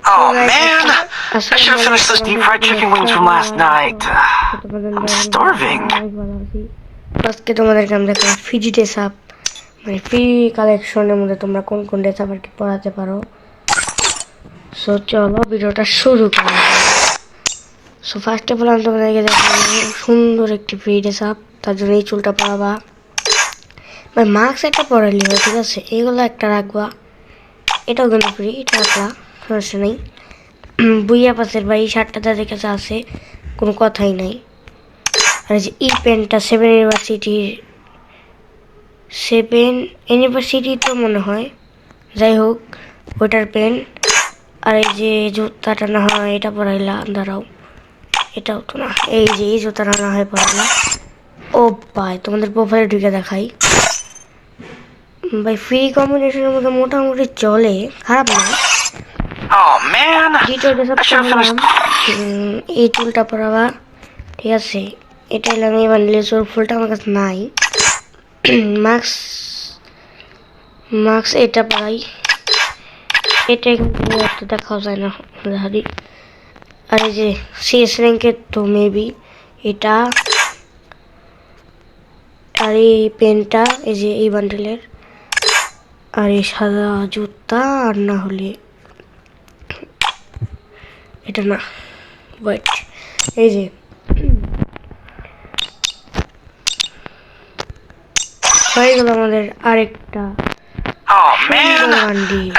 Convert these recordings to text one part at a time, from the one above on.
Oh man! I should have finished those deep fried chicken wings from last night. I'm starving. আজকে তোমাদেরকে আমি দেখাবো Fiji dress up, মানে free কালেকশনের মধ্যে তোমরা কোন কোন ড্রেস আপ আর কি পড়াতে পারো। সো চলো ভিডিওটা শুরু করা যাক। সো ফার্স্ট অফ অল আমি তোমাদেরকে দেখাবো সুন্দর একটি ফ্রি ড্রেস আপ। তার জন্য এই চুলটা পরাবা, ভাই মাস্ক একটা পরালি হয়, ঠিক আছে, এইগুলো একটা রাখবা। এটাও কিন্তু ফ্রি, এটা রাখলা, সমস্যা নেই। বুইয়া পাশের বা এই শার্টটা তাদের কাছে আছে, কোনো কথাই নাই। আর যে এই পেনটা সেভেন ইউনিভার্সিটি তো মনে হয়, যাই হোক ওইটার পেন। আর এই যে জুতাটা না হয় এটা পরাইলা, দাঁড়াও এটাও তো না, এই যে এই জুতাটা না হয় পরাইলা। ও ভাই তোমাদের প্রোফাইলে ঢুকে দেখাই, ভাই ফ্রি কম্বিনেশনের মধ্যে মোটামুটি চলে, খারাপ না। Oh man! এই চুলটা পরাবা, ঠিক আছে, এটা এলাম এই বান্ডেলের চোর ফুলটা আমার কাছে নাই। মাস্ক এটা পরাই, এটা কিন্তু দেখাও যায় না হারি। আর এই যে সিএস র্যাঙ্কের তো মেবি এটা। আর এই পেনটা এই যে এই বান্ডেলের, আর এই সাদা জুতা, আর না হলে এটা না, ওয়েট, এই যে হয়ে গেল আমাদের আরেকটা। Oh man!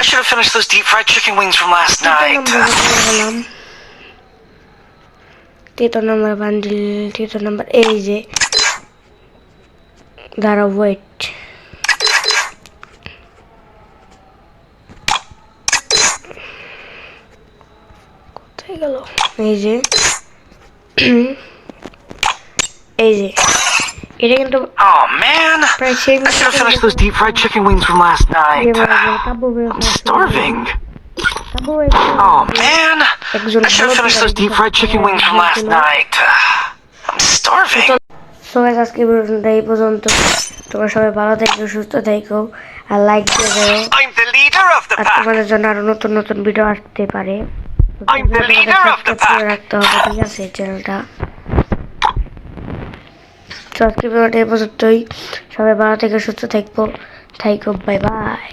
I should have finished those deep fried chicken wings from last night. তেতো নাম্বার বান্ডিল, তেতো নাম্বার, এই যে দাঁড়া ওয়েট, কোথায় গেল, এই যে এই যে এটা কিন্তু Oh man! I should have finished those deep fried chicken wings from last night. I'm starving. Oh man! I should have finished those deep fried chicken wings from last night. I'm starving. So guys আজকে ভিডিওটা এই পর্যন্ত। তোমরা সবাই ভালো থেকো, সুস্থ থেকো, আর লাইক দিয়ে দাও। I'm the leader of the pack. তোমাদের জন্য আরো নতুন নতুন ভিডিও আসতে পারে। I'm the leader of the pack. রাখতে হবে, ঠিক আছে, চ্যানেলটা। তো আজকে ভিডিওটা এই পর্যন্তই। সবাই ভালো থেকো, সুস্থ থাকো, বাই বাই।